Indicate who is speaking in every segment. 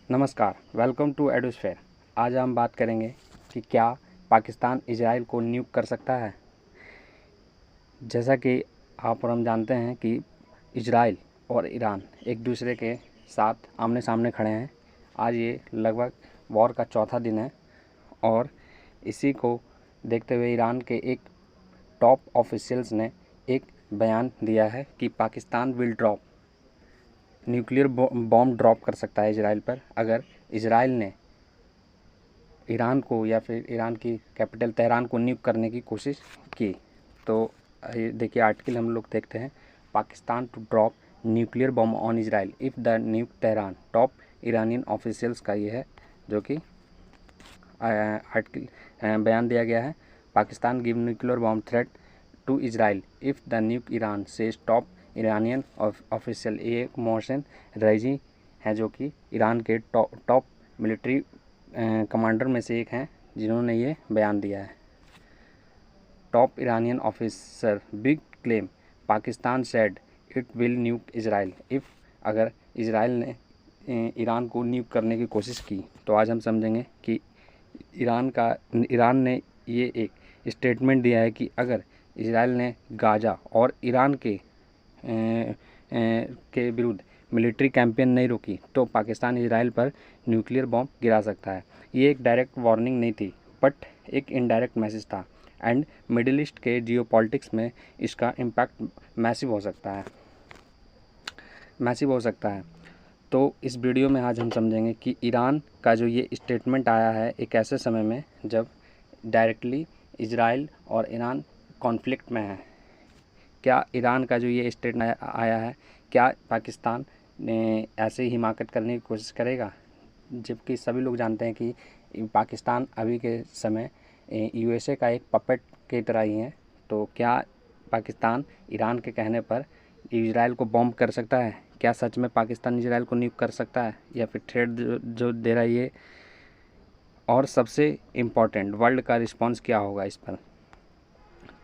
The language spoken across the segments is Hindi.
Speaker 1: नमस्कार, वेलकम टू एडोस्फेयर। आज हम बात करेंगे कि क्या पाकिस्तान इजराइल को न्यूक कर सकता है। जैसा कि आप और हम जानते हैं कि इजराइल और ईरान एक दूसरे के साथ आमने सामने खड़े हैं। आज ये लगभग वॉर का चौथा दिन है और इसी को देखते हुए ईरान के एक टॉप ऑफिशियल्स ने एक बयान दिया है कि Pakistan will drop nuclear bomb drop कर सकता है इजराइल पर अगर इजराइल ने ईरान को या फिर ईरान की कैपिटल तेहरान को न्यूक करने की कोशिश की। तो देखिए आर्टिकल हम लोग देखते हैं। Pakistan to drop nuclear bomb on Israel if the nuke Tehran, top Iranian officials का ये है जो कि आर्टिकल बयान दिया गया है। Pakistan give nuclear bomb threat to Israel if the nuke Iran से टॉप ईरानियन ऑफिशियल। ये मोहसिन रईजी हैं जो कि ईरान के टॉप मिलिट्री कमांडर में से एक हैं जिन्होंने ये बयान दिया है। Top Iranian officer big claim Pakistan said it will न्यूक Israel if, अगर इजराइल ने ईरान को न्यूक करने की कोशिश की तो आज हम समझेंगे कि ईरान ने ये एक स्टेटमेंट दिया है कि अगर इजराइल ने गाजा और ईरान के विरुद्ध मिलिट्री कैंपेन नहीं रोकी तो पाकिस्तान इजराइल पर न्यूक्लियर बॉम्ब गिरा सकता है। ये एक डायरेक्ट वार्निंग नहीं थी बट एक इनडायरेक्ट मैसेज था एंड मिडिल ईस्ट के जियोपॉलिटिक्स में इसका इम्पैक्ट मैसिव हो सकता है। तो इस वीडियो में आज हम समझेंगे कि ईरान का जो ये स्टेटमेंट आया है एक ऐसे समय में जब डायरेक्टली इजराइल और ईरान कॉन्फ्लिक्ट में है। क्या ईरान का जो ये स्टेटमेंट आया है, क्या पाकिस्तान ने ऐसे ही हिमाकत करने की कोशिश करेगा? जबकि सभी लोग जानते हैं कि पाकिस्तान अभी के समय यूएसए का एक पपेट की तरह ही है। तो क्या पाकिस्तान ईरान के कहने पर इजराइल को बॉम्ब कर सकता है? क्या सच में पाकिस्तान इजराइल को न्यूक कर सकता है या फिर थ्रेट जो दे रहा है ये? और सबसे इम्पॉर्टेंट, वर्ल्ड का रिस्पांस क्या होगा इस पर?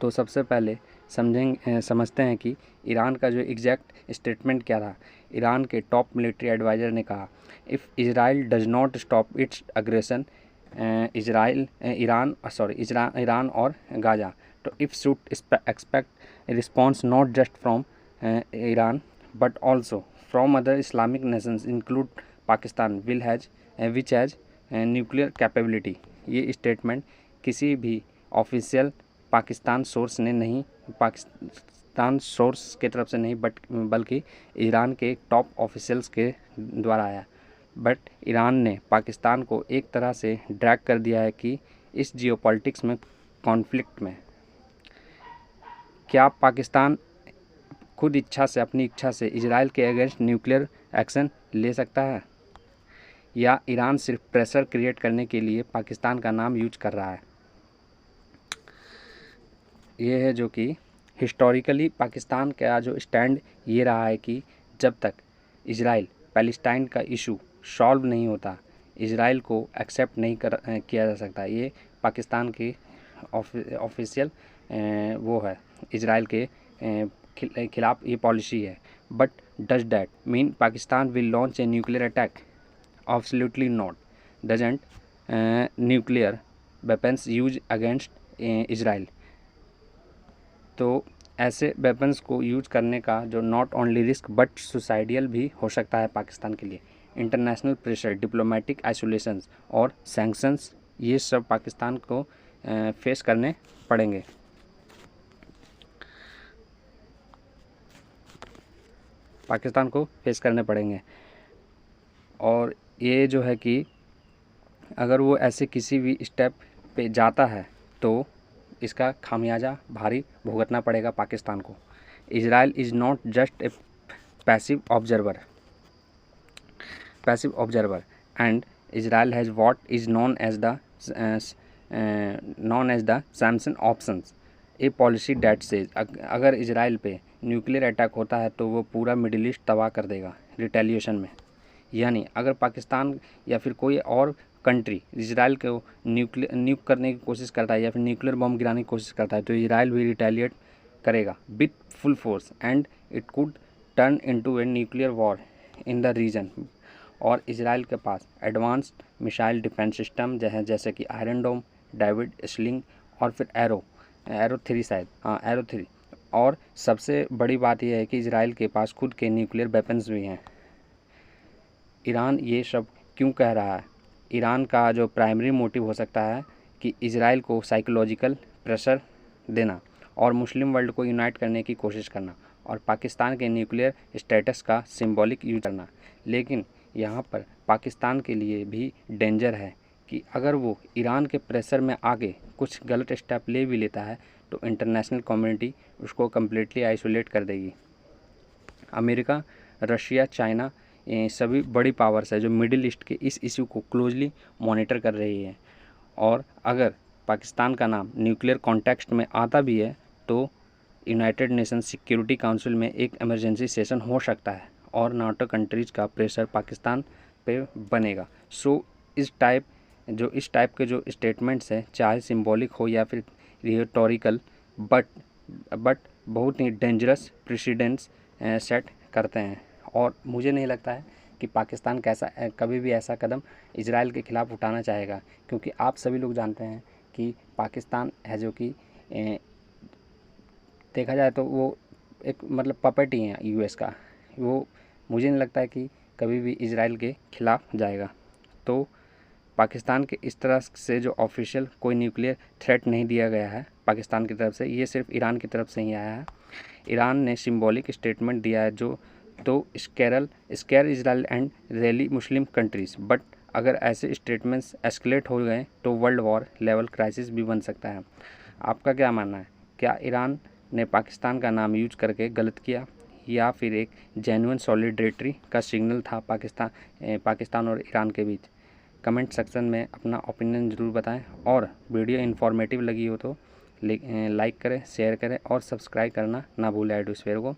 Speaker 1: तो सबसे पहले समझते हैं कि ईरान का जो एग्जैक्ट स्टेटमेंट क्या था। ईरान के टॉप मिलिट्री एडवाइज़र ने कहा if Israel does not stop it's aggression Iran और गाजा, तो if should expect response not just from Iran but also from other Islamic Nations include Pakistan which has nuclear capability. ये स्टेटमेंट किसी भी ऑफिशियल पाकिस्तान सोर्स के तरफ से नहीं बल्कि ईरान के टॉप ऑफिशियल्स के द्वारा आया। बट ईरान ने पाकिस्तान को एक तरह से ड्रैग कर दिया है कि इस जियोपॉलिटिक्स में कॉन्फ्लिक्ट में क्या पाकिस्तान खुद अपनी इच्छा से इजराइल के अगेंस्ट न्यूक्लियर एक्शन ले सकता है या ईरान सिर्फ प्रेशर क्रिएट करने के लिए पाकिस्तान का नाम यूज कर रहा है। ये है जो कि हिस्टोरिकली पाकिस्तान का जो स्टैंड ये रहा है कि जब तक इजराइल पैलेस्टाइन का इशू सॉल्व नहीं होता इजराइल को एक्सेप्ट नहीं किया जा सकता। ये पाकिस्तान की ऑफिशियल वो है, इजराइल के खिलाफ ये पॉलिसी है। But does that mean Pakistan will launch a nuclear attack? Absolutely not. Doesn't nuclear weapons use against Israel. तो ऐसे वेपन्स को यूज करने का जो not only risk but suicidal भी हो सकता है पाकिस्तान के लिए। इंटरनेशनल प्रेशर, डिप्लोमेटिक आइसोलेशंस और सैंक्शंस, ये सब पाकिस्तान को फेस करने पड़ेंगे। और ये जो है कि अगर वो ऐसे किसी भी स्टेप पे जाता है तो इसका खामियाजा भारी भुगतना पड़ेगा पाकिस्तान को। Israel is not just a passive observer and Israel has what is known as the Samson options, a policy that says. अगर इजराइल पे न्यूक्लियर अटैक होता है तो वो पूरा मिडिल ईस्ट तबाह कर देगा रिटेलिएशन में। यानी अगर पाकिस्तान या फिर कोई और कंट्री इजराइल को न्यूक करने की कोशिश करता है या फिर न्यूक्लियर बॉम्ब गिराने की कोशिश करता है तो इजराइल भी रिटेलिएट करेगा with full force and it could turn into a nuclear war in the region. और इजराइल के पास एडवांस्ड मिसाइल डिफेंस सिस्टम जैसे कि आयरन डोम, डेविड स्लिंग और फिर एरो 3 शायद, हाँ एरो 3। और सबसे बड़ी बात यह है कि इजराइल के पास खुद के न्यूक्लियर वेपन्स भी हैं। ईरान ये सब क्यों कह रहा है? ईरान का जो प्राइमरी मोटिव हो सकता है कि इजराइल को साइकोलॉजिकल प्रेशर देना और मुस्लिम वर्ल्ड को यूनाइट करने की कोशिश करना और पाकिस्तान के न्यूक्लियर स्टेटस का सिंबॉलिक यूज करना। लेकिन यहाँ पर पाकिस्तान के लिए भी डेंजर है कि अगर वो ईरान के प्रेशर में आके कुछ गलत स्टेप ले भी लेता है तो इंटरनेशनल कम्युनिटी उसको कम्प्लीटली आइसोलेट कर देगी। अमेरिका, रशिया, चाइना, ये सभी बड़ी पावर्स है जो मिडिल ईस्ट के इस इशू को क्लोजली मॉनिटर कर रही है। और अगर पाकिस्तान का नाम न्यूक्लियर कॉन्टेक्स्ट में आता भी है तो यूनाइटेड नेशन सिक्योरिटी काउंसिल में एक इमरजेंसी सेशन हो सकता है और नाटो कंट्रीज़ का प्रेशर पाकिस्तान पे बनेगा। सो इस टाइप के जो स्टेटमेंट्स हैं, चाहे सिंबॉलिक हो या फिर रिटोरिकल, बट बहुत ही डेंजरस प्रेसिडेंट्स सेट करते हैं। और मुझे नहीं लगता है कि पाकिस्तान कभी भी ऐसा कदम इजराइल के ख़िलाफ़ उठाना चाहेगा, क्योंकि आप सभी लोग जानते हैं कि पाकिस्तान है जो कि देखा जाए तो वो एक मतलब पपेट ही है यूएस का। वो मुझे नहीं लगता है कि कभी भी इजराइल के ख़िलाफ़ जाएगा। तो पाकिस्तान के इस तरह से जो ऑफिशियल कोई न्यूक्लियर थ्रेट नहीं दिया गया है पाकिस्तान की तरफ से, ये सिर्फ ईरान की तरफ से ही आया है। ईरान ने सिंबॉलिक स्टेटमेंट दिया है जो तो square Israel and rally Muslim countries, but अगर ऐसे स्टेटमेंट्स एस्केलेट हो गए तो वर्ल्ड वॉर लेवल क्राइसिस भी बन सकता है। आपका क्या मानना है? क्या ईरान ने पाकिस्तान का नाम यूज करके गलत किया या फिर एक जेन्युइन सॉलिडेरिटी का सिग्नल था पाकिस्तान और ईरान के बीच? कमेंट सेक्शन में अपना ओपिनियन ज़रूर बताएं और वीडियो इन्फॉर्मेटिव लगी हो तो लाइक करें, शेयर करें और सब्सक्राइब करना ना भूलें एडोस्फेयर को,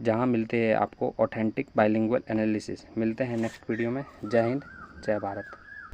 Speaker 1: जहां मिलते हैं आपको ऑथेंटिक बाइलिंगुअल एनालिसिस। मिलते हैं नेक्स्ट वीडियो में। जय हिंद, जय भारत।